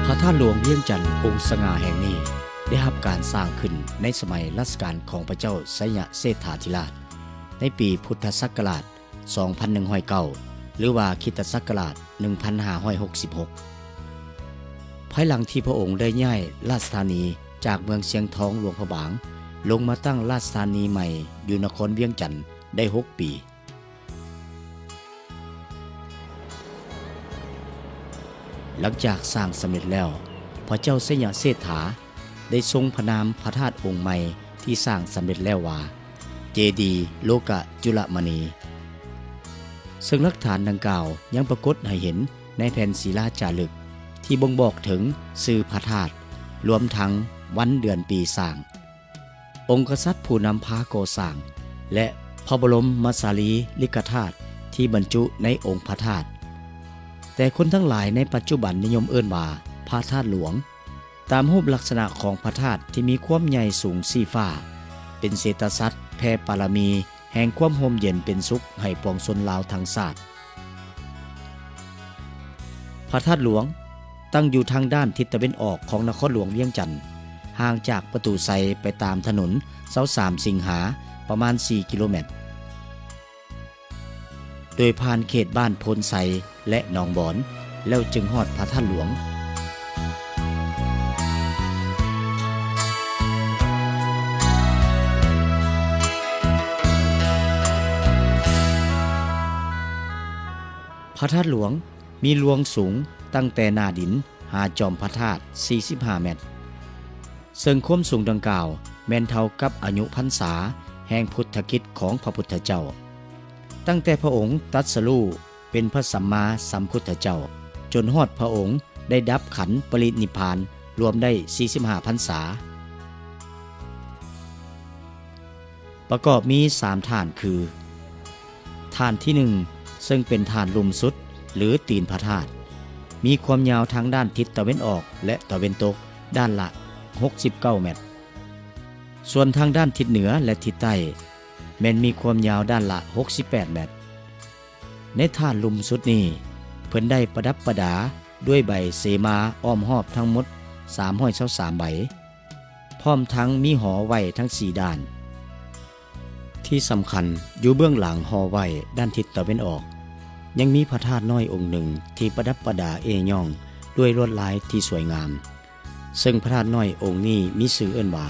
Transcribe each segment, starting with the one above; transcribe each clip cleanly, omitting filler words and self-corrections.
พระธาตุหลวงเวียงจันทร์องค์สง่าแห่งนี้ได้รับการสร้างขึ้นในสมัยรัชกาลของพระเจ้าไสยเศรษฐาธิราชในปีพุทธศักราช 2109 หรือว่าคริสตศักราช 1566 ภายหลังที่พระองค์ได้ย้ายราชธานีจากเมืองเชียงทองหลวงพระบางลงมาตั้งราชธานีใหม่อยู่นครเวียงจันทร์ได้ 6 ปี หลังจากสร้างสำเร็จแล้วพระเจ้าไสยเศรษฐาได้ทรงพระนามพระธาตุองค์ใหม่ที่สร้างสำเร็จแล้วว่าเจดีย์โลกจุลมณีซึ่งหลักฐานดังกล่าวยังปรากฏให้เห็นในแผ่นศิลาจารึกที่บ่งบอกถึงชื่อพระธาตุรวมทั้งวันเดือนปีสร้าง องค์กษัตริย์ผู้นำพาก่อสร้างและพระบรมสารีริกธาตุที่บรรจุในองค์พระธาตุแต่คนทั้งหลายในปัจจุบันนิยมเอิ้นว่าพระธาตุหลวงตามรูปลักษณะของพระธาตุที่มีความใหญ่สูงสีฟ้าเป็นเศรษฐสัตว์แผ่ปารมีแห่งความร่มเย็นเป็นสุขให้ปวงชนลาวทั้งชาติพระธาตุหลวงตั้งอยู่ทางด้านทิศตะวันออกของนครหลวงเวียงจันทน์ห่างจากประตูไซไปตามถนน23 สิงหาประมาณ 4 กิโลเมตรโดยผ่านเขตบ้านโพนไซและหนองบอนแล้วจึงฮอดพระธาตุหลวงพระธาตุหลวงมีรวงสูงตั้งแต่หน้าดินหาจอมพระธาตุ45 เมตรซึ่งความสูงดังกล่าวแม่นเท่ากับอายุพรรษาแห่งพุทธกิจของพระพุทธเจ้าตั้งแต่พระองค์ตรัสรู้เป็นพระสัมมาสัมพุทธเจ้าจนฮอดพระองค์ได้ดับขันธ์ปรินิพพานรวมได้45 พรรษาประกอบมี3ฐานคือฐานที่1ซึ่งเป็นฐานลุ่มสุดหรือตีนพระธาตุมีความยาวทางด้านทิศตะวันออกและตะวันตกด้านละ69 เมตรส่วนทางด้านทิศเหนือและทิศใต้แม้นมีความยาวด้านละ68 เมตรในฐานลุ่มสุดนี้เพิ่นได้ประดับประดาด้วยใบเสมาอ้อมรอบทั้งหมด323 ใบพร้อมทั้งมีหอไว้ทั้ง4ด้านที่สำคัญอยู่เบื้องหลังหอไว้ด้านทิศตะวันออกยังมีพระธาตุน้อยองค์หนึ่งที่ประดับประดาย่องด้วยลวดลายที่สวยงามซึ่งพระธาตุน้อยองค์นี้มีชื่อเอิ้นว่า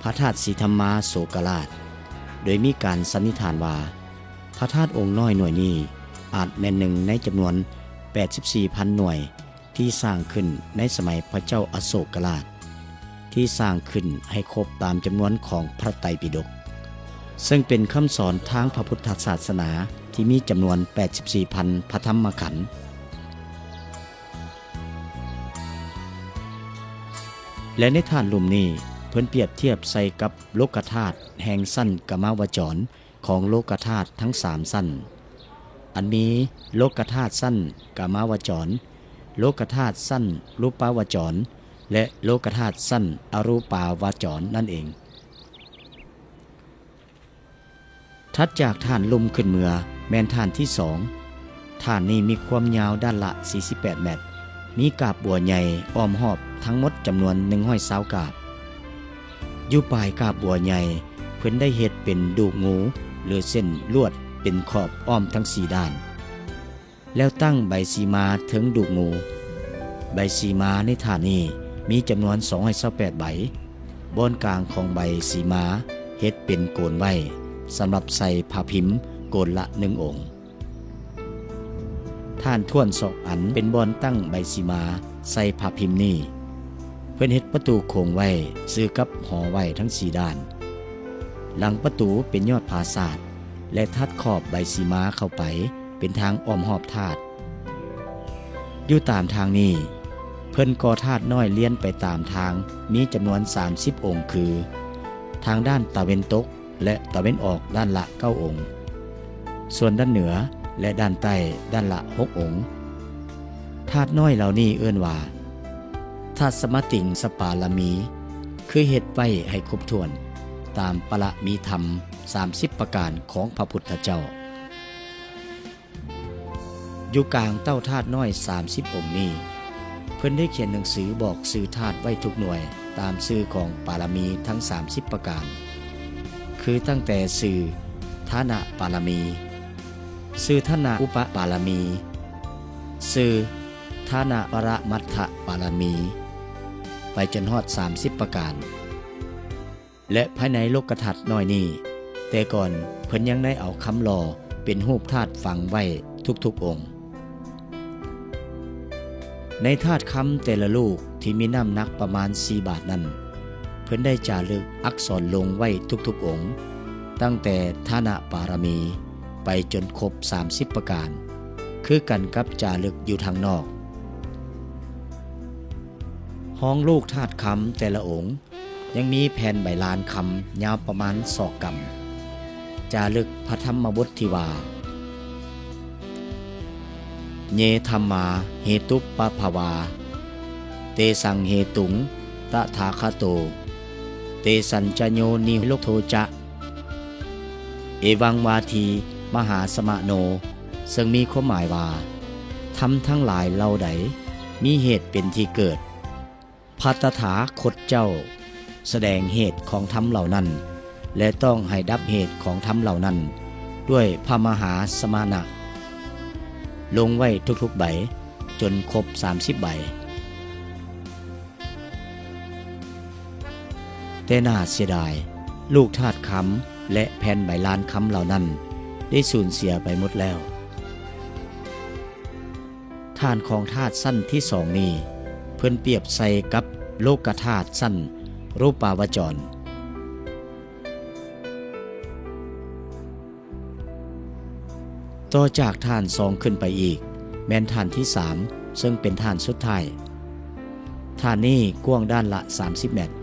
พระธาตุสีธรรมาโศกราชโดยมีการสันนิษฐานว่าพระธาตุองค์น้อยหน่วยนี้อาจแม่นหนึ่งในจำนวน 84,000 หน่วยที่สร้างขึ้นในสมัยพระเจ้าอโศกราชที่สร้างขึ้นให้ครบตามจำนวนของพระไตรปิฎกซึ่งเป็นคำสอนทางพระพุทธศาสนาที่มีจำนวน 84,000 พระธรรมขันธ์และในฐานลุ่มนี้เพิ่นเปรียบเทียบใส่กับโลกธาตุแห่งสั้นกามาวจรของโลกธาตุทั้ง3สั้นอันมีโลกธาตุสั้นกามาวจรโลกธาตุสั้นรูปาวจรและโลกธาตุสั้นอรูปาวจรนั่นเองถัดจากฐานลุ่มขึ้นเมือแม่นฐานที่2ฐานนี้มีความยาวด้านละ48 เมตรมีกาบบัวใหญ่อ้อมรอบทั้งหมดจำนวน120 กาบอยู่ปลายกาบบัวใหญ่เพิ่นได้เฮ็ดเป็นดูกงูหรือเส้นลวดเป็นขอบอ้อมทั้ง4ด้านแล้วตั้งใบสีมาถึงดูกงูใบสีมาในฐานนี้มีจำนวน228 ใบบนกลางของใบสีมาเฮ็ดเป็นโกนไว้สำหรับใส่ผ้าพิมพ์โกนละ1 องค์ท่านท่วน2 อันเป็นบอนตั้งใบสีมาใส่ผ้าพิมพ์นี้เพิ่นเฮ็ดประตูโค้งไว้ซื้อกับหอไว้ทั้ง4 ด้านหลังประตูเป็นยอดปราสาทและทัดขอบใบสีมาเข้าไปเป็นทางอ้อมรอบธาตุอยู่ตามทางนี้เพิ่นก่อธาตุน้อยเลี้ยนไปตามทางมีจำนวน30 องค์คือทางด้านตะวันตกและตะวันออกด้านละ9 องค์ส่วนด้านเหนือและด้านใต้ด้านละ6 องค์ธาตุน้อยเหล่านี้เอิ้นว่าธาตุสมติงสปาลามีคือเฮ็ดไว้ให้ครบถ้วนตามปรมีธรรม30 ประการของพระพุทธเจ้าอยู่กลางเต้าธาตุน้อย30 องค์นี้ เพิ่นได้เขียนหนังสือบอกชื่อธาตุไว้ทุกหน่วยตามชื่อของปารมีทั้ง30ประการคือตั้งแต่ชื่อฐานะปารมีชื่อฐานะอุปปารมีชื่อฐานะปรมัตถปารมีไปจนฮอด30ประการและภายในโลกธาตุน้อยนี้แต่ก่อนเพิ่นยังได้เอาคำหล่อเป็นรูปธาตุฝังไว้ทุกๆองค์ในธาตุคำแต่ละลูกที่มีน้ำหนักประมาณ4 บาทนั้นเพิ่นได้จารึกอักษรลงไว้ทุกๆองค์ตั้งแต่ฐานะปารมีไปจนครบ30ประการคือกันกับจารึกอยู่ทางนอกห้องลูกธาตุคำแต่ละองค์ยังมีแผ่นใบลานคำยาวประมาณศอกกำจารึกพระธรรมบทที่ว่าเยธัมมาเหตุปภวาเตสังเหตุงตถาคโตเตสัญจโยนิโลโทจะเอวังวาทีมหาสมโนซึ่งมีความหมายว่าธรรมทั้งหลายเหล่าใดมีเหตุเป็นที่เกิดภัตถาคตเจ้าแสดงเหตุของธรรมเหล่านั้นและต้องให้ดับเหตุของธรรมเหล่านั้นด้วยพระมหาสมณะลงไว้ทุกๆใบจนครบ30ใบแต่น่าเสียดายลูกธาตุคำและแผ่นใบลานคำเหล่านั้นได้สูญเสียไปหมดแล้วฐานของธาตุสั้นที่2นี้เพิ่นเปรียบใส่กับโลกธาตุสั้นรูปาวจรต่อจากฐาน2ขึ้นไปอีกแม้นฐานที่3ซึ่งเป็นฐานสุดท้ายฐานนี้กว้างด้านละ30เมตร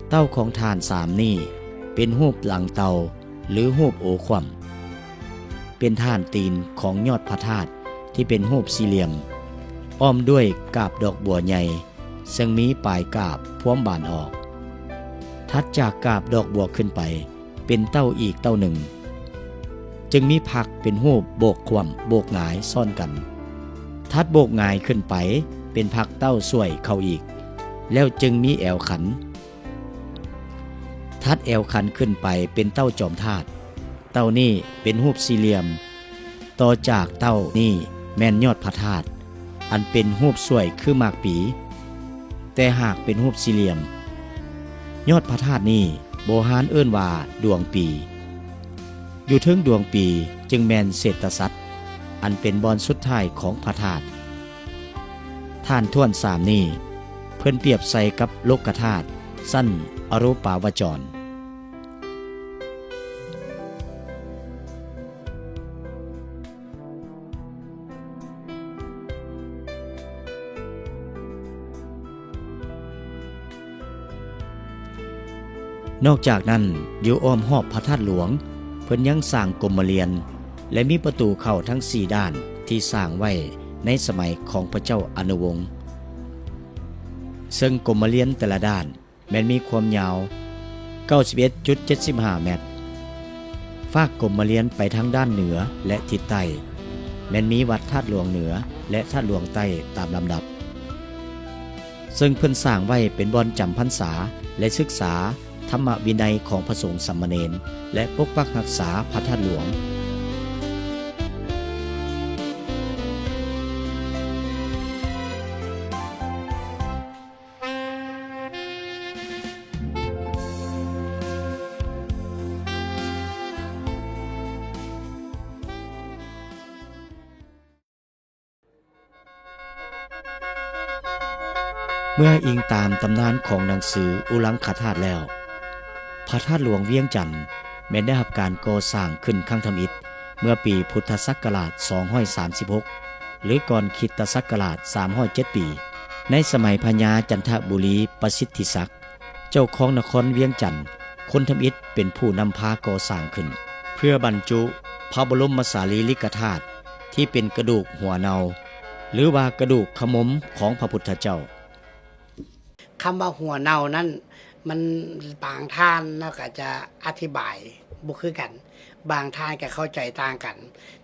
เต้าของฐาน3นี้เป็นรูปหลังเตาหรือรูปโอคว่ำเป็นฐานตีนของยอดพระธาตุที่เป็นรูปสี่เหลี่ยมอ้อมด้วยกาบดอกบัวใหญ่ซึ่งมีปลายกาบพร้อมบานออกถัดจากกาบดอกบัวขึ้นไปเป็นเต้าอีกเต้าหนึ่งจึงมีผักเป็นรูปโบกคว่ำโบกหงายซ่อนกันถัดโบกหงายขึ้นไปเป็นผักเต้าสวยเข้าอีกแล้วจึงมีแอวขันถัดแอวขันขึ้นไปเป็นเต้าจอมธาตุเต้านี่เป็นรูปสี่เหลี่ยมต่อจากเต้านี่แม่นยอดพระธาตุอันเป็นรูปสวยคือหมากปีแต่หากเป็นรูปสี่เหลี่ยมยอดพระธาตุนี้โบราณเอิ้นว่าดวงปีอยู่เทิงดวงปีจึงแม่นเศรษฐสัตว์อันเป็นบอนสุดท้ายของพระธาตุท่านท่วน3นี้เพิ่นเปรียบใส่กับโลกธาตุสั้นอรูปาวจรนอกจากนั้นอยู่อ้อมหอบพระธาตุหลวงเพิ่นยังสร้างกรมเรียนและมีประตูเข้าทั้ง4ด้านที่สร้างไว้ในสมัยของพระเจ้าอนุวงศ์ซึ่งกรมเรียนแต่ละด้านแม้นมีความยาว 91.75 เมตรฝากกรมเรียนไปทางด้านเหนือและทิศใต้แม้นมีวัดธาตุหลวงเหนือและธาตุหลวงใต้ตามลำดับซึ่งเพิ่นสร้างไว้เป็นบ่อนจำพรรษาและศึกษาธรรมวินัยของพระสงฆ์สามเณรและปกปักรักษาพระธาตุหลวงเมื่ออิงตามตำนานของหนังสืออุลังคธาตุแล้วพระธาตุหลวงเวียงจันทน์แม้ได้รับการก่อสร้างขึ้นครั้งทำอิฐเมื่อปีพุทธศักราช236หรือก่อนคริสตศักราช307ปีในสมัยพญาจันทบุรีประสิทธิศักดิ์เจ้าของนครเวียงจันทน์คนทำอิฐเป็นผู้นำพาก่อสร้างขึ้นเพื่อบรรจุพระบรมสารีริกธาตุที่เป็นกระดูกหัวเนาหรือว่ากระดูกขมมของพระพุทธเจ้าคำว่าหัวเน่านั้นมันบางท่านแล้วก็จะอธิบายบ่คือกัน บางท่านก็เข้าใจต่างกัน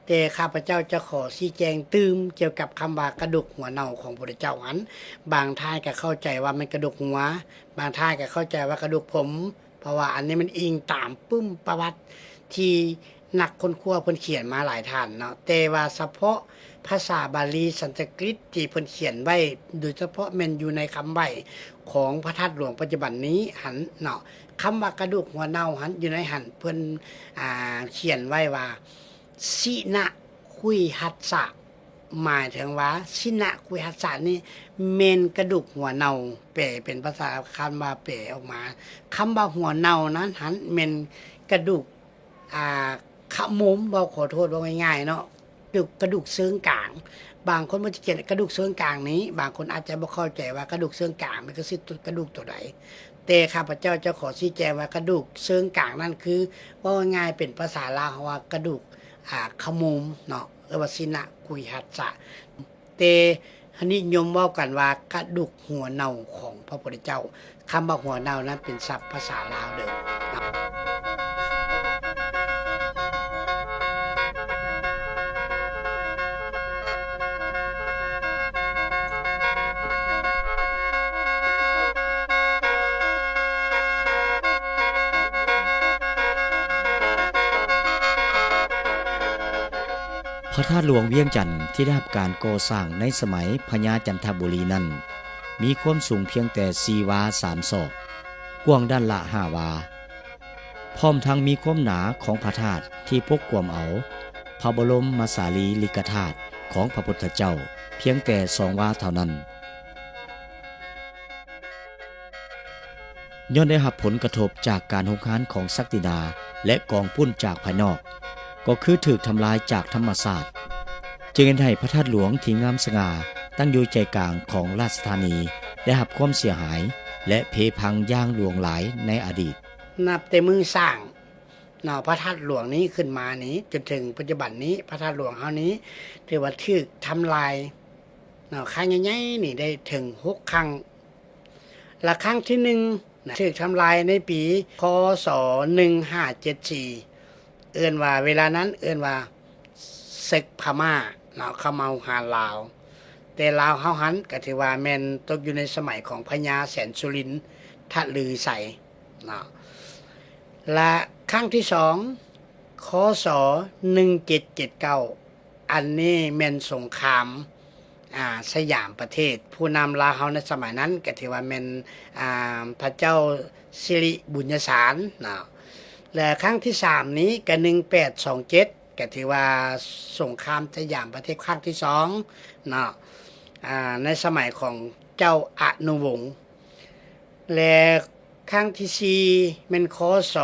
แต่ข้าพเจ้าจะขอชี้แจงตื้มเกี่ยวกับคำว่ากระดูกหัวเน่าของพระพุทธเจ้านั้นบางท่านก็เข้าใจว่ามันกระดูกหัวบางท่านก็เข้าใจว่ากระดูกผม เพราะว่าอันนี้มันอิงตามปึ้มประวัติที่นักคนคั่วเพิ่นเขียนมาหลายท่านเนาะแต่ว่าเฉพาะภาษาบาลีสันสกฤตที่เพิ่นเขียนไว้โดยเฉพาะแม่นอยู่ในคำไว้ของพระธาตุหลวงปัจจุบันนี้หันเนาะคำว่ากระดูกหัวเน่าหันอยู่ในหันเพิ่นเขียนไว้ว่าสินะคุยหัสสะหมายถึงว่าสินะคุยหัสสะนี่เมนกระดูกหัวเน่าแปลเป็นภาษาคำว่าแปลออกมาคำว่าหัวเน่านั้นหันเมนกระดูกขมุมเบาขอโทษว่าง่ายๆเนาะกระดูกเชิงกลางบางคนมันจะเขียนกระดูกเชิงกลางนี้บางคนอาจจะบ่เข้าใจว่ากระดูกเชิงกลางมันก็คือกระดูกตัวใดแต่ข้าพเจ้าจะขอชี้แจงว่ากระดูกเชิงกลางนั่นคือว่าง่ายเป็นภาษาลาวว่ากระดูกขมุมเนาะหรือว่าสินะคุยหัสสะแต่นิยมเว้ากันว่ากระดูกหัวเน่าของพระพุทธเจ้าคำว่าหัวเน่านั้นเป็นศัพท์ภาษาลาวเดิมนะ พระธาตุหลวงเวียงจันทน์ที่ได้รับการก่อสร้างในสมัยพญาจันทบุรีนั้นมีความสูงเพียงแต่4 วา 3 ศอกกว้างด้านละ5 วาพร้อมทั้งมีความหนาของพระธาตุที่ปกคลุมเอาพระบรมสารีริกธาตุของพระพุทธเจ้าเพียงแต่2 วาเท่านั้นย้อนได้รับผลกระทบจากการหุกหานของศักดินาและกองปุ้นจากภายนอกก็คือถูกทำลายจากธรรมศาสตร์จึงเห็นให้พระธาตุหลวงที่งามสง่าตั้งอยู่ใจกลางของราชธานีได้รับความเสียหายและเพพังอย่างหลวงหลายในอดีตนับแต่มือสร้างเนาะพระธาตุหลวงนี้ขึ้นมานี้จนถึงปัจจุบันนี้พระธาตุหลวงเฮานี้ถือว่าถูกทำลายเนาะครั้งใหญ่ๆนี่ได้ถึง6 ครั้งและครั้งที่1ถูกทำลายในปีคศ1574เอิ้นว่าเวลานั้นเอิ้นว่าศึกพม่าเนาะเข้ามาหาลาวแต่ลาวเฮาหันก็ถือว่าแม่นตกอยู่ในสมัยของพญาแสนสุรินทร์ทะลือไสเนาะและครั้งที่2คศ1779อันนี้แม่นสงครามสยามประเทศผู้นำลาวเฮาในสมัยนั้นก็ถือว่าแม่นพระเจ้าสิริบุญญสารเนาะและครั้งที่3นี้ก็1827ก็ถือว่าสงครามสยามประเทศครั้งที่2เนาะในสมัยของเจ้าอนุวงศ์และครั้งที่4แม่นคศ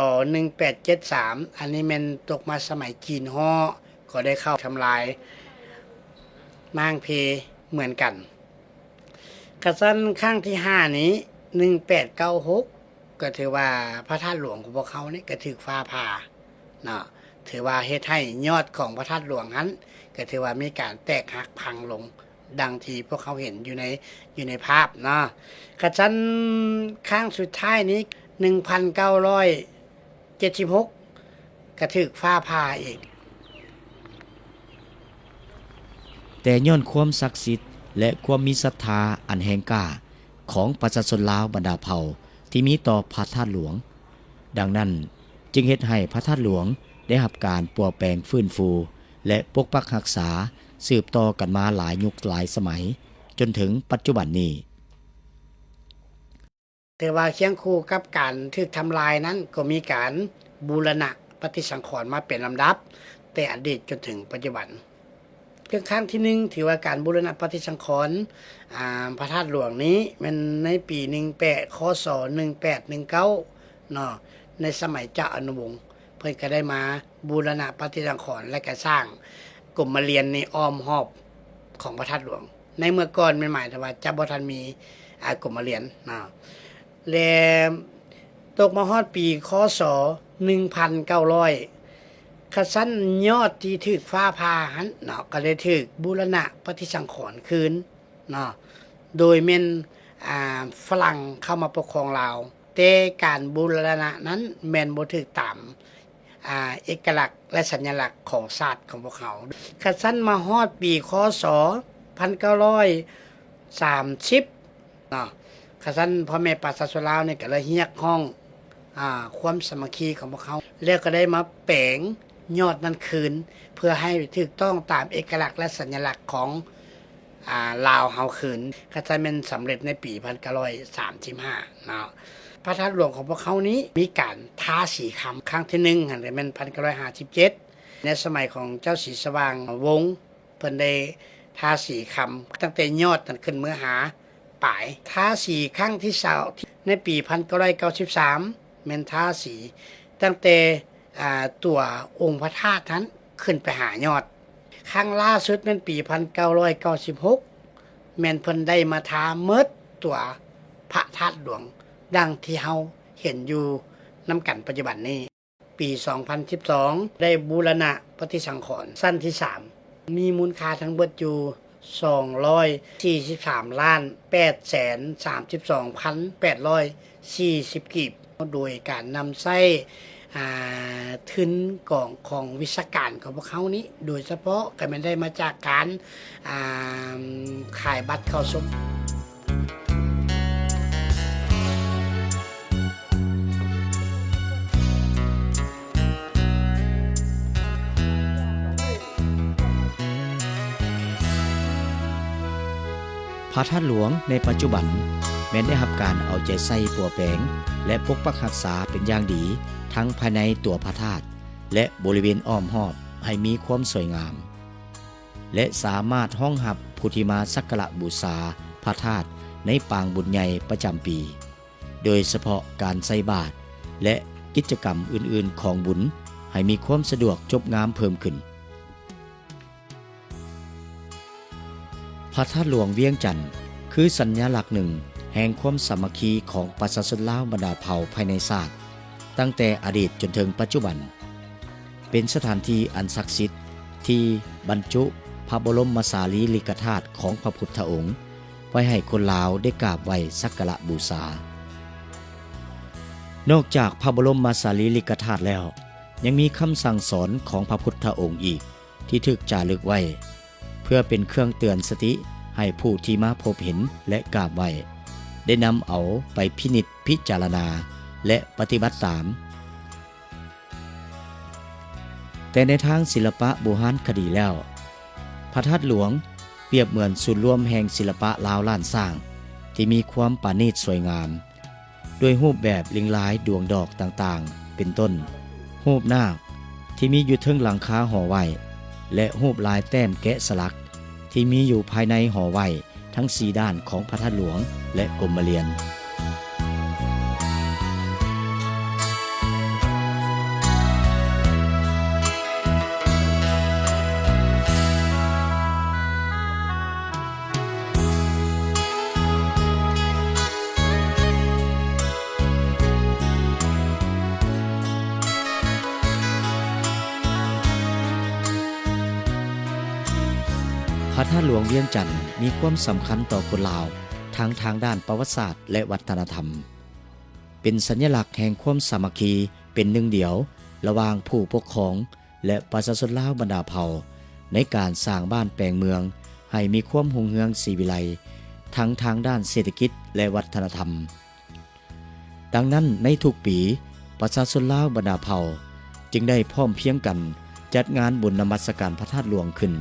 1873อันนี้แม่นตกมาสมัยจีนฮ้อก็ได้เข้าทำลายมางเพเหมือนกันกระสั้นครั้งที่5นี้1896ก็ถือว่าพระธาตุหลวงของพวกเขานี่ก็ถูกฟ้าผ่าเนาะถือว่าเฮ็ดให้ยอดของพระธาตุหลวงนั้นก็ถือว่ามีการแตกหักพังลงดังที่พวกเขาเห็นอยู่ในภาพเนาะกระชั้นครั้งสุดท้ายนี้1976ก็ถูกฟ้าผ่าอีกแต่ย้อนความศักดิ์สิทธิ์และความมีศรัทธาอันแห่งกล้าของประชาชนลาวบรรดาเผ่าที่มีต่อพระธาตุหลวงดังนั้นจึงเฮ็ดให้พระธาตุหลวงได้รับการปัวแปลงฟื้นฟูและปกปักรักษาสืบต่อกันมาหลายยุคหลายสมัยจนถึงปัจจุบันนี้แต่ว่าเคียงคู่กับการถูกทำลายนั้นก็มีการบูรณะปฏิสังขรณ์มาเป็นลำดับแต่อดีตจนถึงปัจจุบันเรื่องครั้งที่1ถือว่าการบูรณะปฏิสังขรณ์พระธาตุหลวงนี้มันในปี18คศ1819เนาะในสมัยเจ้าอนุวงศ์เพิ่นก็ได้มาบูรณะปฏิสังขรณ์และก็สร้างกรมเรียนในอ้อมรอบของพระธาตุหลวงในเมื่อก่อนหมายถึงว่าจะบ่ทันมีกรมเรียนเนาะแล้วตกมาฮอดปีคศ1900ขสั้นยอดที่ถูกฟ้าผ่าหันเนาะก็เลยถูกบูรณะปฏิสังขรณ์คืนเนาะโดยแม่นฝรั่งเข้ามาปกครองลาวแต่การบูรณะนั้นแม่นบ่ถูกตาม เอกลักษณ์และสัญลักษณ์ของศาสตร์ของพวกเขาคันสั้นมาฮอดปีคศ1930เนาะคันสั้นพ่อแม่ประชาชนลาวเนี่ยก็เลยเรียกห้องความสามัคคีของพวกเขาแล้วก็ได้มาแปลงยอดนั้นคืนเพื่อให้ถูกต้องตามเอกลักษณ์และสัญลักษณ์ของลาวเฮาคืนก็จะเป็นสำเร็จในปี1935เนาะพระธาตุหลวงของพวกเขานี้มีการทาสีคำครั้งที่1หั่นเป็น1957ในสมัยของเจ้าศรีสว่างวงศ์เพิ่นได้ทาสีคำตั้งแต่ยอดนั้นขึ้นเมื่อหาปลายทาสีครั้งที่20ในปี1993แม่นทาสีตั้งแต่ตัวองค์พระธาตุนั้นขึ้นไปหายอดครั้งล่าสุดเป็นปี1996แม่นเพิ่นได้มาทาเมิดตัวพระธาตุหลวงดังที่เฮาเห็นอยู่นำกันปัจจุบันนี้ปี2012ได้บูรณะปฏิสังขรณ์สั้นที่3มีมูลค่าทั้งเบิดอยู่243,832,840 กีบโดยการนำใช้ทุนของวิชาการของพวกเขานี้โดยเฉพาะก็ไม่ได้มาจากการขายบัตรเข้าชมพระธาตุหลวงในปัจจุบันแม้นได้รับการเอาใจใส่ปัวแปลงและปกปักรักษาเป็นอย่างดีทั้งภายในตัวพระธาตุและบริเวณอ้อมรอบให้มีความสวยงามและสามารถรองรับผู้ที่มาสักการะบูชาพระธาตุในปางบุญใหญ่ประจำปีโดยเฉพาะการใส่บาตรและกิจกรรมอื่นๆของบุญให้มีความสะดวกจบงามเพิ่มขึ้นพระธาตุหลวงเวียงจันทน์คือสัญลักษณ์หนึ่งแห่งความสามัคคีของประชาชนลาวบรรดาเผ่าภายในชาติตั้งแต่อดีตจนถึงปัจจุบันเป็นสถานที่อันศักดิ์สิทธิ์ที่บรรจุพระบรมสารีริกธาตุของพระพุทธองค์ไว้ให้คนลาวได้กราบไหว้สักการะบูชานอกจากพระบรมสารีริกธาตุแล้วยังมีคำสั่งสอนของพระพุทธองค์อีกที่ถูกจารึกไว้เพื่อเป็นเครื่องเตือนสติให้ผู้ที่มาพบเห็นและกราบไหว้ได้นำเอาไปพินิจพิจารณาและปฏิบัติตามแต่ในทางศิลปะโบราณคดีแล้วพระธาตุหลวงเปรียบเหมือนศูนย์รวมแห่งศิลปะลาวล้านสร้างที่มีความประณีตสวยงามด้วยรูปแบบลิงลายดวงดอกต่างๆเป็นต้นรูปนาคที่มีอยู่เทิงหลังคาหอไหวและรูปลายแต้มแกะสลักที่มีอยู่ภายในหอไหวทั้ง4ด้านของพระธาตุหลวงและกรมเรียนพระธาตุหลวงเวียงจันทน์มีความสำคัญต่อคนลาวทั้งทางด้านประวัติศาสตร์และวัฒนธรรมเป็นสัญลักษณ์แห่งความสามัคคีเป็นหนึ่งเดียวระหว่างผู้ปกครองและประชาชนลาวบรรดาเผ่าในการสร้างบ้านแปลงเมืองให้มีความรุ่งเรืองศรีวิไลทั้งทางด้านเศรษฐกิจและวัฒนธรรมดังนั้นในทุกปีประชาชนลาวบรรดาเผ่าจึงได้พร้อมเพรียงกันจัดงานบุญนมัสการพระธาตุหลวงขึ้น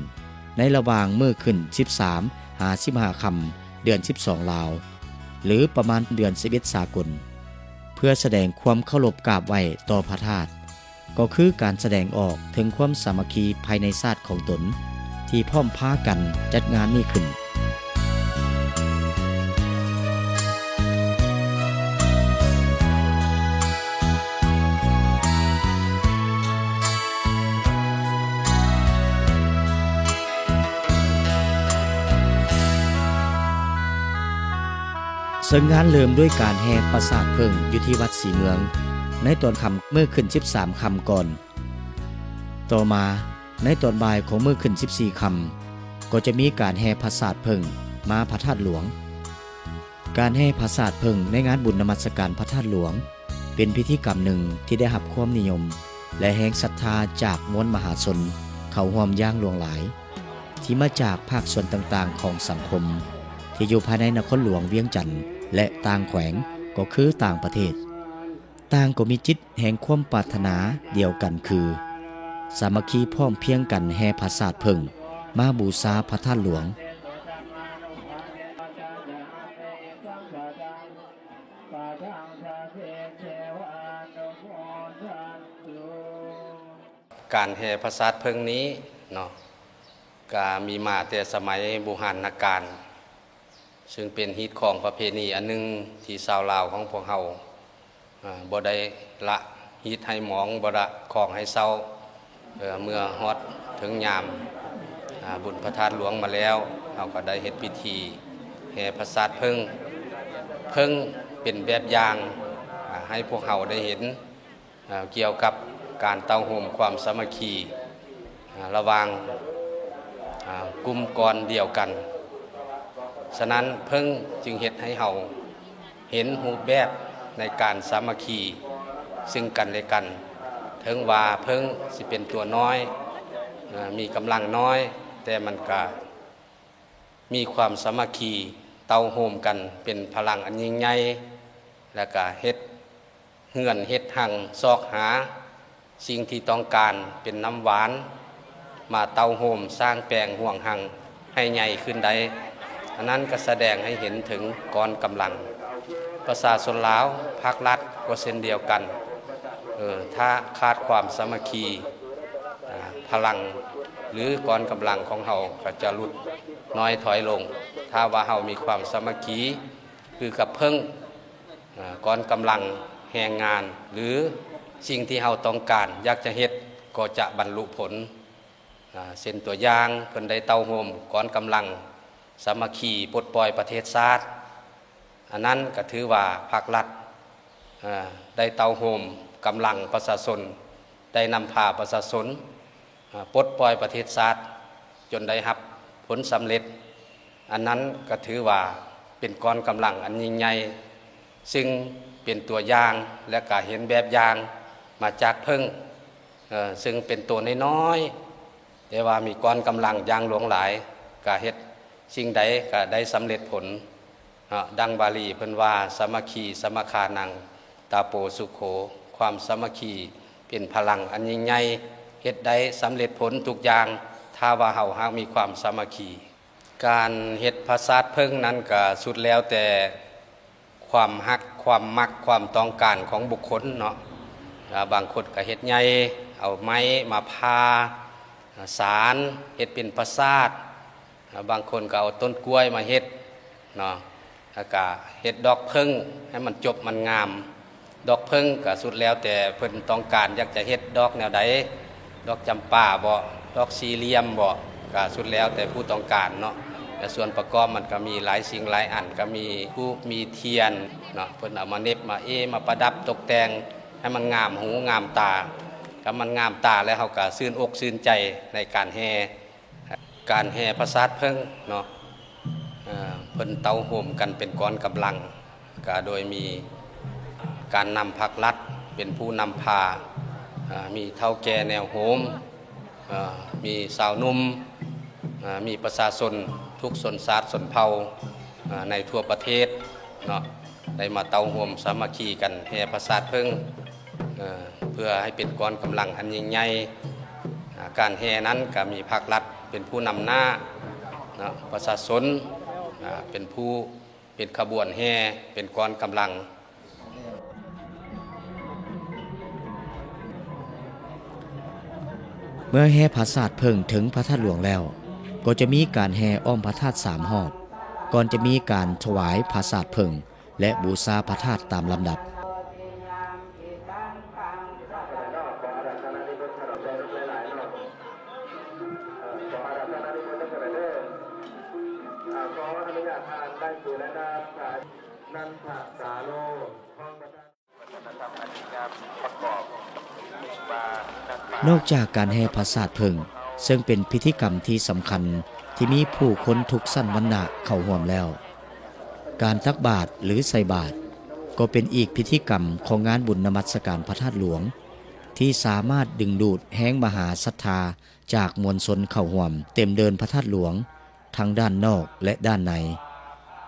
ในระหว่างมื้อขึ้น13-15 ค่ำเดือน12ลาวหรือประมาณเดือน11สากลเพื่อแสดงความเคารพกราบไหว้ต่อพระธาตุก็คือการแสดงออกถึงความสามัคคีภายในชาติของตนที่พร้อมพากันจัดงานนี้ขึ้นซึ่งงานเริ่มด้วยการแห่ปราสาทเพิ่งอยู่ที่วัดศรีเมืองในตอนค่ำเมื่อขึ้น13ค่ำก่อนต่อมาในตอนบ่ายของเมื่อขึ้น14ค่ำก็จะมีการแห่ปราสาทเพิ่งมาพระธาตุหลวงการแห่ปราสาทเพิ่งในงานบุญนมัสการพระธาตุหลวงเป็นพิธีกรรมหนึ่งที่ได้รับความนิยม และแห่งศรัทธาจากมวลมหาชนเข้าร่วมอย่างหลวงหลายที่มาจากภาคส่วนต่างๆของสังคมที่อยู่ภายในนครหลวงเวียงจันทน์และต่างแขวงก็คือต่างประเทศต่างก็มีจิตแห่งความปรารถนาเดียวกันคือสามัคคีพร้อมเพรียงกันแห่พระศาสตร์เพิ่งมาบูชาพระธาตุหลวงการแห่พระศาสตร์เพิ่งนี้เนาะก็มีมาแต่สมัยโบราณกาลซึ่งเป็นฮิตของประเพณีอันหนึงที่ชาวลาวของพวกเฮาบ่ได้ละฮิตให้หมองบ่ละของให้เศร้าเมื่อฮอดถึงยามบุญพระธาตุหลวงมาแล้วเราก็ได้เฮ็ดพิธีแห่พระศาสตร์เพิ่งเป็นแบบอย่างให้พวกเฮาได้เห็นเกี่ยวกับการเต้าโฮมความสามัคคีระหว่างกลุ่มก้อนเดียวกันฉะนั้นเพิ่งจึงเฮ็ดให้เฮาเห็นรูปแบบในการสามัคคีซึ่งกันและกันถึงว่าเพิ่งสิเป็นตัวน้อยมีกำลังน้อยแต่มันก็มีความสามัคคีเต้าโฮมกันเป็นพลังอันยิ่งใหญ่แล้วก็เฮ็ดเฮือนเฮ็ดหังซอกหาสิ่งที่ต้องการเป็นน้ำหวานมาเต้าโฮมสร้างแปลงห่วงหังให้ใหญ่ขึ้นได้อันนั้นก็แสดงให้เห็นถึงกองกำลังประชาชนลาวภาครัฐก็เช่นเดียวกันถ้าขาดความสามัคคีพลังหรือกองกำลังของเฮาก็จะลดน้อยถอยลงถ้าว่าเฮามีความสามัคคีคือกับเพิ่งกองกำลังแห่งงานหรือสิ่งที่เฮาต้องการอยากจะเฮ็ดก็จะบรรลุผลเส้นตัวอย่างเพิ่นได้เต้าโฮมก้อนกำลังสามัคคีปลดปล่อยประเทศชาติอันนั้นก็ถือว่าภาครัฐได้เต้าโฮมกำลังประชาชนได้นำพาประชาชนปลดปล่อยประเทศชาติจนได้รับผลสำเร็จอันนั้นก็ถือว่าเป็นก้อนกำลังอันยิ่งใหญ่ซึ่งเป็นตัวอย่างและก็เห็นแบบอย่างมาจากเพิ่งซึ่งเป็นตัวน้อยๆแต่ว่ามีก้อนกำลังอย่างหลวงหลายก็เฮ็ดสิ่งใดก็ได้สำเร็จผลดังบาลีเพิ่นว่าสามัคคีสามัคคานังตาโปสุโขความสามัคคีเป็นพลังอันยิ่งใหญ่เฮ็ดได้สำเร็จผลทุกอย่างถ้าว่าเฮาหากมีความสามัคคีการเฮ็ดพระศาสตร์เพิ่งนั้นก็สุดแล้วแต่ความฮักความมักความต้องการของบุคคลเนาะบางคนก็เฮ็ดใหญ่เอาไม้มาพาสารเฮ็ดเป็นพระศาสตร์บางคนก็เอาต้นกล้วยมาเฮ็ดเนาะแล้วก็เฮ็ดดอกเพิ่งให้มันจบมันงามดอกเพิ่งก็สุดแล้วแต่เพิ่นต้องการอยากจะเฮ็ดดอกแนวใดดอกจำปาบ่ดอกสี่เหลี่ยมบ่ก็สุดแล้วแต่ผู้ต้องการเนาะแต่ส่วนประกอบมันก็มีหลายสิ่งหลายอันก็มีผู้มีเทียนเนาะเพิ่นเอามาเน็บมามาประดับตกแต่งให้มันงามหูงามตาถ้ามันงามตาแล้วเฮาก็ชื่นอกชื่นใจในการแห่พระศาสตร์เพิ่งเนาะเพิ่นเต้าโฮมกันเป็นก้อนกำลังก็โดยมีการนำภาครัฐเป็นผู้นำพามีเฒ่าแก่แนวโฮมมีสาวนุ่มมีประชาชนทุกชนชาติชนเผ่าในทั่วประเทศเนาะได้มาเต้าโฮมสามัคคีกันแห่พระศาสตร์เพิ่งเพื่อให้เป็นก้อนกำลังอันยิ่งใหญ่การแห่นั้นก็มีภาครัฐเป็นผู้นำหน้าประชาชนเป็นผู้เป็นขบวนแห่เป็นก้อนกำลังเมื่อแห่พระศาสตร์เพิ่งถึงพระธาตุหลวงแล้วก็จะมีการแห่อ้อมพระธาตุ3 รอบก่อนจะมีการถวายพระศาสตร์เพิ่งและบูชาพระธาตุตามลำดับนอกจากการแห่พระศาสตร์เพิ่งซึ่งเป็นพิธีกรรมที่สำคัญที่มีผู้คนทุกชั้นวรรณะเข้าร่วมแล้วการตักบาตรหรือใส่บาตรก็เป็นอีกพิธีกรรมของงานบุญนมัสการพระธาตุหลวง ที่สามารถดึงดูดแห้งมหาศรัทธาจากมวลชนเข้าร่วมเต็มเดินพระธาตุหลวงทั้งด้านนอกและด้านใน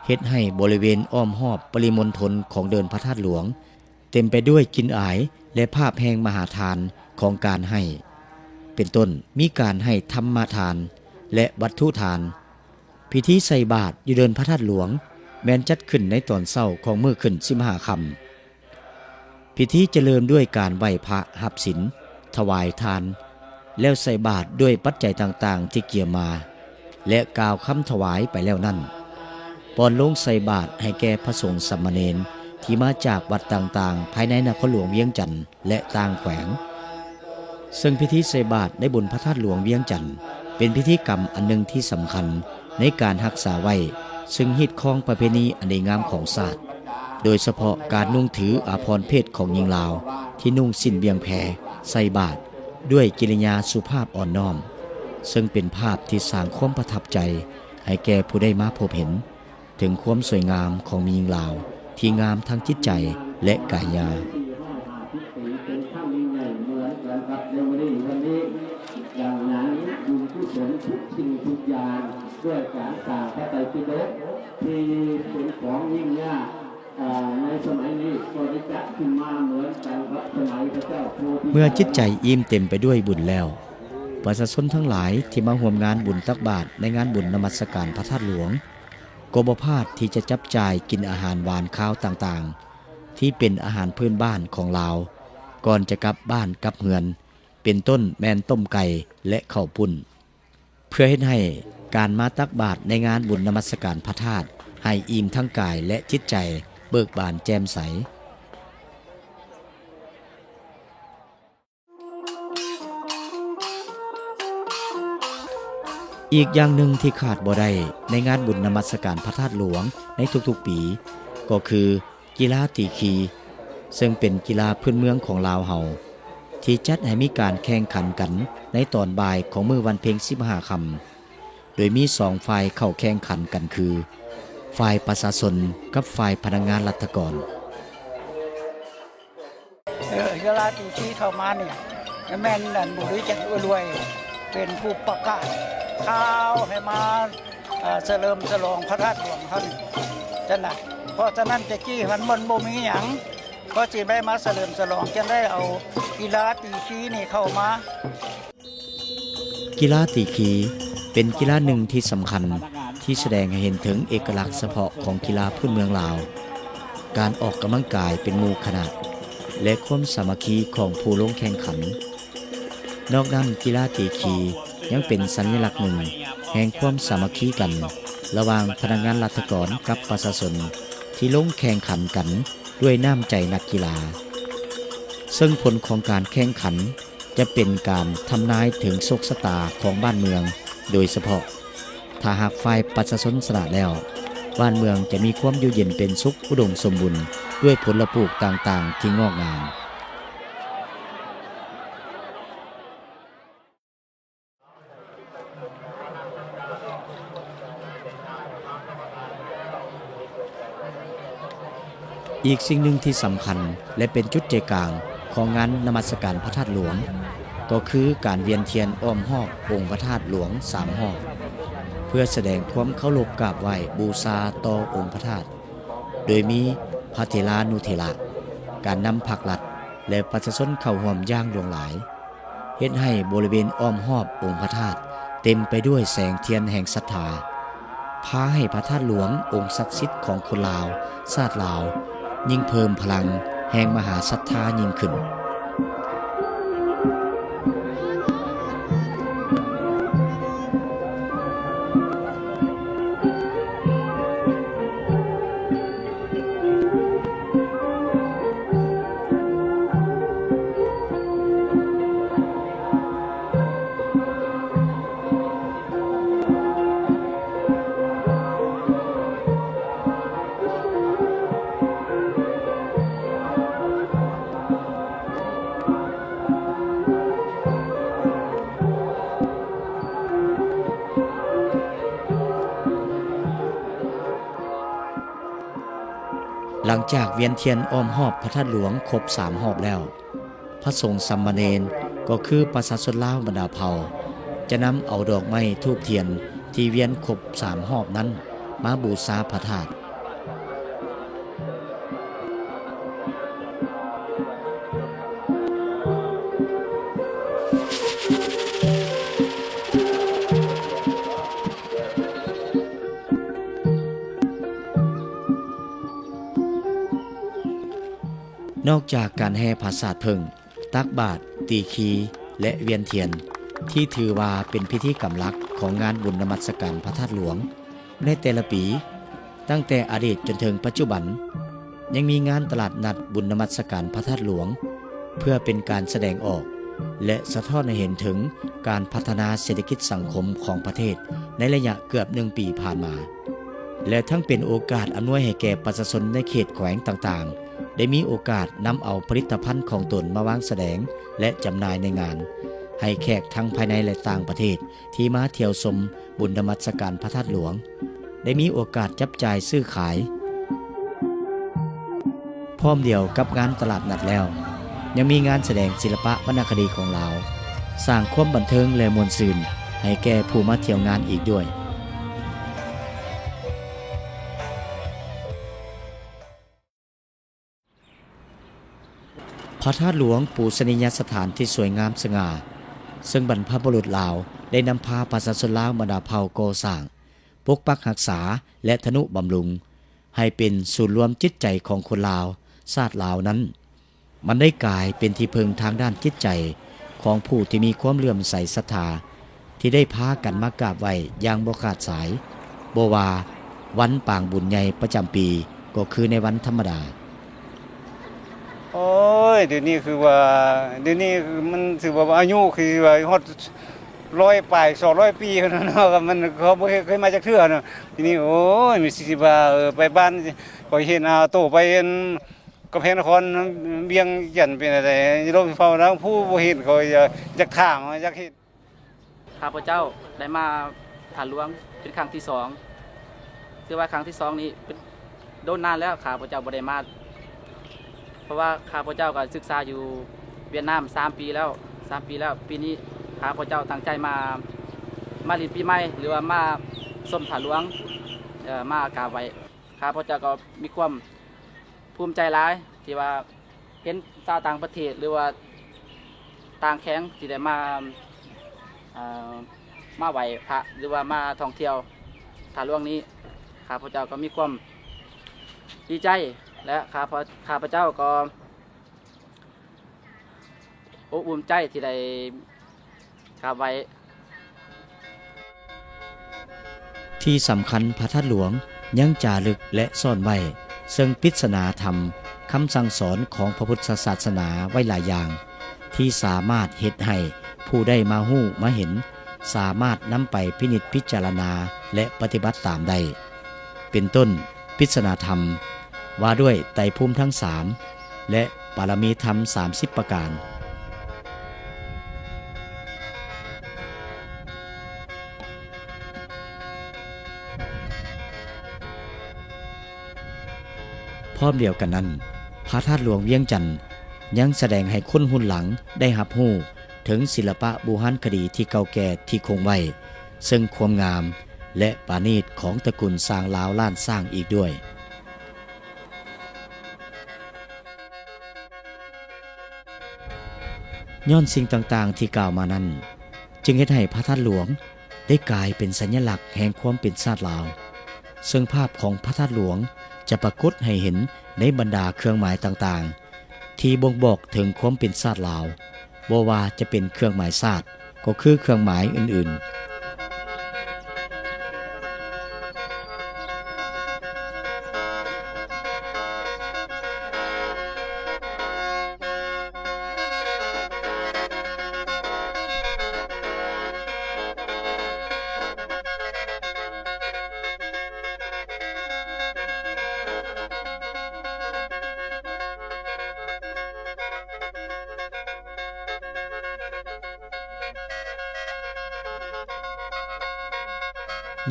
เฮ็ดให้บริเวณอ้อมรอบปริมณฑลของเดินพระธาตุหลวงเต็มไปด้วยกลิ่นอายและภาพแห่งมหาทานของการให้เป็นต้นมีการให้ธรรมทานและวัตถุทานพิธีใส่บาตรอยู่เดินพระธาตุหลวงแม้นจัดขึ้นในตอนเช้าของมื้อขึ้น15ค่ำพิธีจะเริ่มด้วยการไหว้พระรับศีลถวายทานแล้วใส่บาตรด้วยปัจจัยต่างๆที่เกี่ยวมาและกล่าวคำถวายไปแล้วนั่นปอนลงใส่บาตรให้แก่พระสงฆ์สามเณรที่มาจากวัดต่างๆภายในนครหลวงเวียงจันทน์และต่างแขวงซึ่งพิธีใส่บาตรในบุญพระธาตุหลวงเวียงจันทน์เป็นพิธีกรรมอันหนึ่งที่สำคัญในการรักษาไว้ซึ่งฮิตคองประเพณีอันดีงามของศาสตร์โดยเฉพาะการนุ่งถืออาภรณ์เพศของหญิงลาวที่นุ่งสิ้นเบียงแพใส่บาตรด้วยกิริยาสุภาพอ่อนน้อมซึ่งเป็นภาพที่สร้างความประทับใจให้แก่ผู้ได้มาพบเห็นถึงความสวยงามของหญิงลาวที่งามทั้งจิตใจและกายาดังนั้นบุญกุศลทุกสิ่งทุกอย่างด้วยการสร้างพระไตรปิฎกที่เป็นของยิ่งยากในสมัยนี้ก็ได้จัดขึ้นมาเหมือนกันกับสมัยพระเจ้าโพธิ เมื่อจิตใจอิ่มเต็มไปด้วยบุญแล้วประชาชนทั้งหลายที่มาร่วมงานบุญตักบาตรในงานบุญนมัสการพระธาตุหลวงก็บ่พลาดที่จะจับจ่ายกินอาหารหวานข้าวต่างๆที่เป็นอาหารพื้นบ้านของลาวก่อนจะกลับบ้านกลับเฮือนเป็นต้นแมนต้มไก่และข้าวปุ้นเพื่อให้การมาตักบาตรในงานบุญนมัสการพระธาตุให้อิ่มทั้งกายและจิตใจเบิกบานแจ่มใสอีกอย่างหนึ่งที่ขาดบ่ได้ในงานบุญนมัสการพระธาตุหลวงในทุกๆปีก็คือกีฬาตีคีซึ่งเป็นกีฬาพื้นเมืองของลาวเฮาที่จัดให้มีการแข่งขันกันในตอนบ่ายของมื้อวันเพ็ญ15ค่ำโดยมี2ฝ่ายเข้าแข่งขันกันคือฝ่ายประชาชนกับฝ่ายพนักงานรัฐกรเวลาที่เข้ามาเนี่ยแม่นดันบุรีจักรวยเป็นผู้ประกาศข่าวให้มาเฉลิมฉลองพระธาตุหลวงท่านจังน่ะเพราะฉะนั้นตะกี้มันบ่มีหยังก็สิได้มาเฉลิมฉลองจะได้เอากีฬาตีขี้นี่เข้ามากีฬาตีคีเป็นกีฬาหนึ่งที่สำคัญที่แสดงให้เห็นถึงเอกลักษณ์เฉพาะของกีฬาพื้นเมืองลาวการออกกำลังกายเป็นหมู่คณะและความสามัคคีของผู้ลงแข่งขันนอกนั้นกีฬาตีคียังเป็นสัญลักษณ์หนึ่งแห่งความสามัคคีกันระหว่างพนักงานราชการกับประชาชนที่ลงแข่งขันกันด้วยน้ำใจนักกีฬาซึ่งผลของการแข่งขันจะเป็นการทำนายถึงโชคชะตาของบ้านเมืองโดยเฉพาะถ้าหากฝ่ายประชาชนชนะแล้วบ้านเมืองจะมีความอยู่เย็นเป็นสุขอุดมสมบูรณ์ด้วยผลปลูกต่างๆที่งอกงามอีกสิ่งหนึ่งที่สำคัญและเป็นจุดใจกลางของงานนมัสการพระธาตุหลวงก็คือการเวียนเทียนอ้อมรอบองค์พระธาตุหลวง3รอบเพื่อแสดงความเคารพกราบไหว้บูชาต่อองค์พระธาตุโดยมีพระเถรานุเถระการนำผักหลัดและประชาชนเข้าร่วมอย่างหลวงหลายเฮ็ดให้บริเวณอ้อมรอบองค์พระธาตุเต็มไปด้วยแสงเทียนแห่งศรัทธาพาให้พระธาตุหลวงองค์ศักดิ์สิทธิ์ของคนลาวชาติลาวยิ่งเพิ่มพลังแห่งมหาศรัทธายิ่งขึ้น หลังจากเวียนเทียนอ้อมรอบพระธาตุหลวงครบ3รอบแล้ว พระสงฆ์สามเณรก็คือประชาชนลาวบรรดาเผ่าจะนำเอาดอกไม้ธูปเทียนที่เวียนครบ3 รอบนั้นมาบูชาพระธาตุนอกจากการแห่ผาสาดเพิ่งตักบาตรตีคีและเวียนเทียนที่ถือว่าเป็นพิธีกรรมหลักของงานบุญนมัสการพระธาตุหลวงในแต่ละปีตั้งแต่อดีตจนถึงปัจจุบันยังมีงานตลาดนัดบุญนมัสการพระธาตุหลวงเพื่อเป็นการแสดงออกและสะท้อนให้เห็นถึงการพัฒนาเศรษฐกิจสังคมของประเทศในระยะเกือบ1 ปีผ่านมาและทั้งเป็นโอกาสอำนวยให้แก่ประชาชนในเขตแขวงต่างๆได้มีโอกาสนำเอาผลิตภัณฑ์ของตนมาวางแสดงและจำหน่ายในงานให้แขกทั้งภายในและต่างประเทศที่มาเที่ยวชมบุญนมัสการพระธาตุหลวงได้มีโอกาสจับจ่ายซื้อขายพร้อมเดียวกับงานตลาดนัดแล้วยังมีงานแสดงศิลปะวรรณคดีของลาวสร้างความบันเทิงและมวลซื่นให้แก่ผู้มาเที่ยวงานอีกด้วยพระธาตุหลวงปูชนียสถานที่สวยงามสง่าซึ่งบรรพบุรุษลาวได้นำพาประชาชนลาวบรรดาเผ่าก่อสร้างปกปักรักษาและทนุบำรุงให้เป็นศูนย์รวมจิตใจของคนลาวชาติลาวนั้นมันได้กลายเป็นที่พึ่งทางด้านจิตใจของผู้ที่มีความเลื่อมใสศรัทธาที่ได้พากันมากราบไหว้อย่างบ่ขาดสายบ่ว่าวันปางบุญใหญ่ประจำปีก็คือในวันธรรมดาโอ้ยเดี๋ยวนี้คือว่าเดี๋ยวนี้คือมันถือว่าอายุคือว่าฮอด100 ปี200 ปีเนาะมันเขาบ่เคยมาจากเทื่อเนาะทีนี้โอ้ยมีสิว่าไปบ้านก็เห็นโตไปกำแพงนครเบียงจันทน์เป็นอะไรโรงไฟฟ้าทั้งผู้บ่เห็นก็อยากถามอยากเห็นข้าพเจ้าได้มาฐานหลวงเป็นครั้งที่2คือว่าครั้งที่2นี้เป็นโดนนานแล้วข้าพเจ้าบ่ได้มาเพราะว่าข้าพเจ้าก็ศึกษาอยู่เวียดนาม3 ปีแล้วปีนี้ข้าพเจ้าตั้งใจมาลินปีใหม่หรือว่ามาส้มฐานหลวงมากราบไหว้ข้าพเจ้าก็มีความภูมิใจหลายที่ว่าเห็นชาวต่างประเทศหรือว่าต่างแข้งที่ได้มาไหว้พระหรือว่ามาท่องเที่ยวฐานหลวงนี้ข้าพเจ้าก็มีความดีใจและข้าพเจ้าก็อบอุ่นใจที่ได้กราบไหว้ที่สำคัญพระธาตุหลวงยังจารึกและซ่อนไว้ซึ่งปริศนาธรรมคำสั่งสอนของพระพุทธศาสนาไว้หลายอย่างที่สามารถเฮ็ดให้ผู้ได้มาฮู้มาเห็นสามารถนำไปพินิจพิจารณาและปฏิบัติตามได้เป็นต้นปริศนาธรรมว่าด้วยไตรภูมิทั้ง3และปารมีธรรม30ประการพร้อมเดียวกันนั้นพระธาตุหลวงเวียงจันทน์ยังแสดงให้คนรุ่นหลังได้รับรู้ถึงศิลปะโบราณคดีที่เก่าแก่ที่คงไว้ซึ่งความงามและปราณีตของตระกูลสร้างลาวล้านสร้างอีกด้วยย้อนสิ่งต่างๆที่กล่าวมานั้นจึงเฮ็ดให้พระธาตุหลวงได้กลายเป็นสัญลักษณ์แห่งความเป็นชาติลาวซึ่งภาพของพระธาตุหลวงจะปรากฏให้เห็นในบรรดาเครื่องหมายต่างๆที่บ่งบอกถึงความเป็นชาติลาวบ่ว่าจะเป็นเครื่องหมายชาติก็คือเครื่องหมายอื่นๆ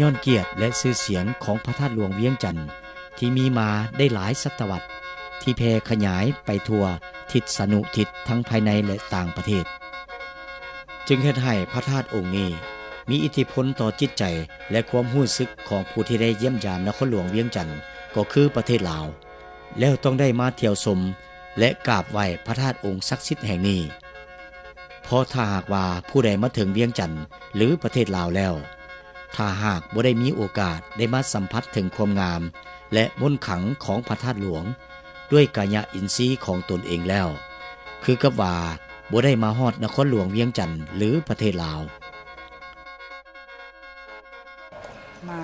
ย้อนเกียรติและชื่อเสียงของพระธาตุหลวงเวียงจันทน์ที่มีมาได้หลายศตวรรษที่แผ่ขยายไปทั่ว ทิศนุทิศทั้งภายในและต่างประเทศจึงเฮ็ดให้พระธาตุองค์นี้มีอิทธิพลต่อจิตใจและความรู้สึกของผู้ที่ได้เยี่ยมยามนครหลวงเวียงจันทน์ก็คือประเทศลาวแล้วต้องได้มาเที่ยวชมและกราบไหว้พระธาตุองค์ศักดิ์สิทธิ์แห่งนี้เพราะถ้าหากว่าผู้ใดมาถึงเวียงจันทน์หรือประเทศลาวแล้วถ้าหากบ่ได้มีโอกาสได้มาสัมผัสถึงความงามและมนต์ขลังของพระธาตุหลวงด้วยกายอินทรีย์ของตนเองแล้วคือกับว่าบ่ได้มาฮอดนครหลวงเวียงจันทน์หรือประเทศลาวมา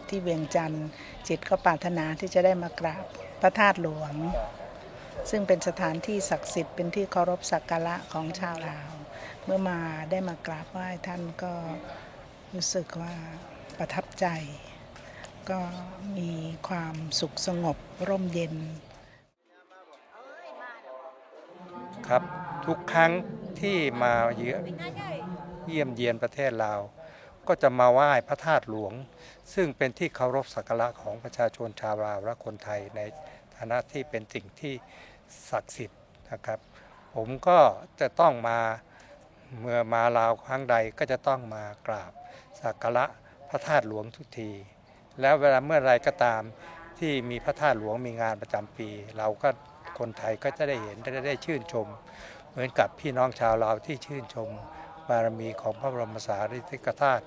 ที่เวียงจันทน์จิตก็ปรารถนาที่จะได้มากราบพระธาตุหลวงซึ่งเป็นสถานที่ศักดิ์สิทธิ์เป็นที่เคารพสักการะของชาวลาวเมื่อมาได้มากราบไหว้ท่านก็รู้สึกว่าประทับใจก็มีความสุขสงบร่มเย็นครับทุกครั้งที่มาเยี่ยมเยียนประเทศลาวก็จะมาไหว้พระธาตุหลวงซึ่งเป็นที่เคารพสักการะของประชาชนชาวลาวและคนไทยในฐานะที่เป็นสิ่งที่ศักดิ์สิทธิ์นะครับผมก็จะต้องมาเมื่อมาลาวครั้งใดก็จะต้องมากราบสักการะพระธาตุหลวงทุกทีแล้วเวลาเมื่อไรก็ตามที่มีพระธาตุหลวงมีงานประจำปีเราก็คนไทยก็จะได้เห็นได้ชื่นชมเหมือนกับพี่น้องชาวลาวที่ชื่นชมบารมีของพระบรมสารีริกธาตุ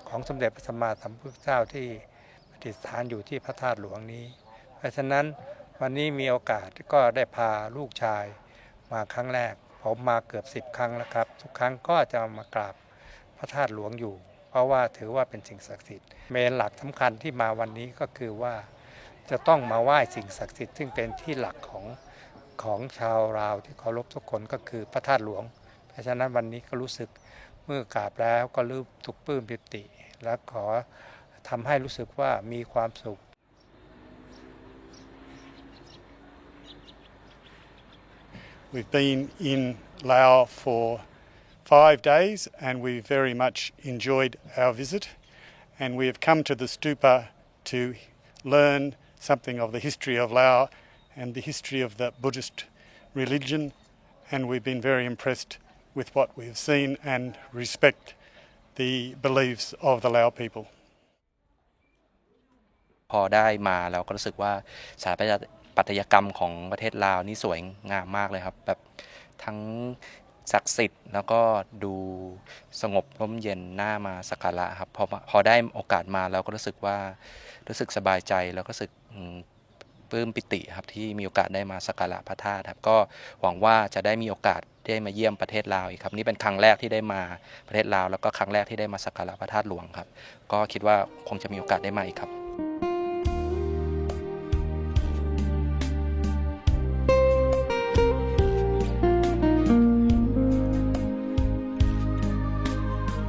ของสมเด็จพระสัมมาสัมพุทธเจ้าที่ประดิษฐานอยู่ที่พระธาตุหลวงนี้เพราะฉะนั้นวันนี้มีโอกาสก็ได้พาลูกชายมาครั้งแรกผมมาเกือบ10 ครั้งแล้วครับทุกครั้งก็จะมากราบพระธาตุหลวงอยู่เพราะว่าถือว่าเป็นสิ่งศักดิ์สิทธิ์เมนหลักสำคัญที่มาวันนี้ก็คือว่าจะต้องมาไหว้สิ่งศักดิ์สิทธิ์ซึ่งเป็นที่หลักของชาวลาวที่เคารพทุกคนก็คือพระธาตุหลวงเพราะฉะนั้นวันนี้ก็รู้สึกเมื่อกราบแล้วก็รู้สึกปลื้มปิติและขอทำให้รู้สึกว่ามีความสุข We've been in Laos for 5 days and we very much enjoyed our visit and we have come to the stupa to learn something of the history of Laos and the history of the Buddhist religion and we've been very impressed with what we have seen and respect the beliefs of the Lao people. พอได้มาเราก็รู้สึกว่าสถาปัตยกรรมของประเทศลาวนี่สวยงามมากเลยครับแบบทั้งศักดิ์สิทธิ์แล้วก็ดูสงบร่มเย็นน่ามาสักการะครับพอได้โอกาสมาเราก็รู้สึกสบายใจแล้วก็รู้สึกปลื้มปิติครับที่มีโอกาสได้มาสักการะพระธาตุครับก็หวังว่าจะได้มีโอกาสได้มาเยี่ยมประเทศลาวอีกครับนี่เป็นครั้งแรกที่ได้มาประเทศลาวแล้วก็ครั้งแรกที่ได้มาสักการะพระธาตุหลวงครับก็คิดว่าคงจะมีโอกาสได้มาอีกครับ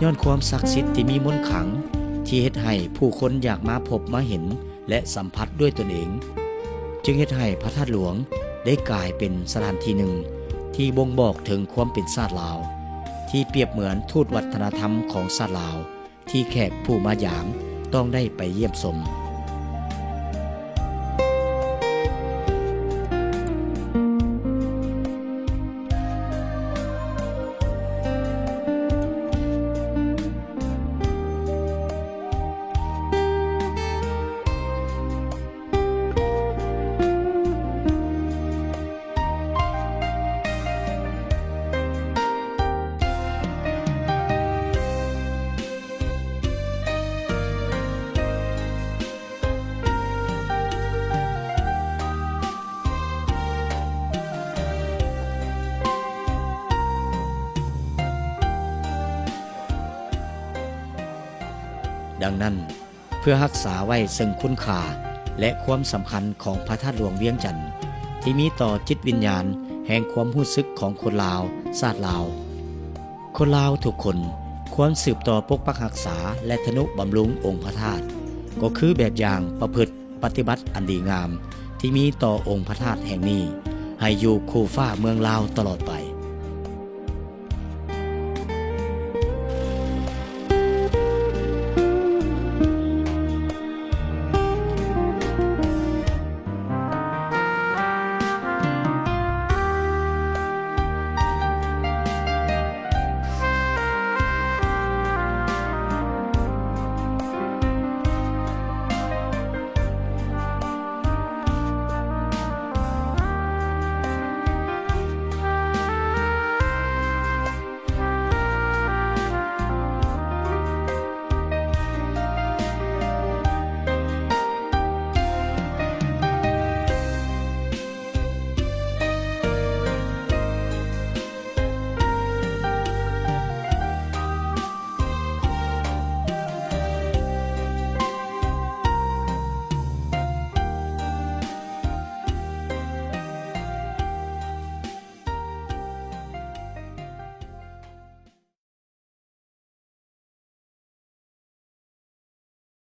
ย้อนความศักดิ์สิทธิ์ที่มีมนต์ขลังที่เฮ็ดให้ผู้คนอยากมาพบมาเห็นและสัมผัสด้วยตนเองจึงเฮ็ดให้พระธาตุหลวงได้กลายเป็นสถานที่หนึ่งที่บ่งบอกถึงความเป็นชาติลาวที่เปรียบเหมือนทูตวัฒนธรรมของชาติลาวที่แขกผู้มาหยามต้องได้ไปเยี่ยมชมดังนั้นเพื่อรักษาไว้ซึ่งคุณค่าและความสำคัญของพระธาตุหลวงเวียงจันทน์ที่มีต่อจิตวิญญาณแห่งความรู้สึกของคนลาวชาติลาวคนลาวทุกคนควรสืบต่อปกปักรักษาและทนุบำรุงองค์พระธาตุก็คือแบบอย่างประพฤติปฏิบัติอันดีงามที่มีต่อองค์พระธาตุแห่งนี้ให้อยู่คู่ฟ้าเมืองลาวตลอดไป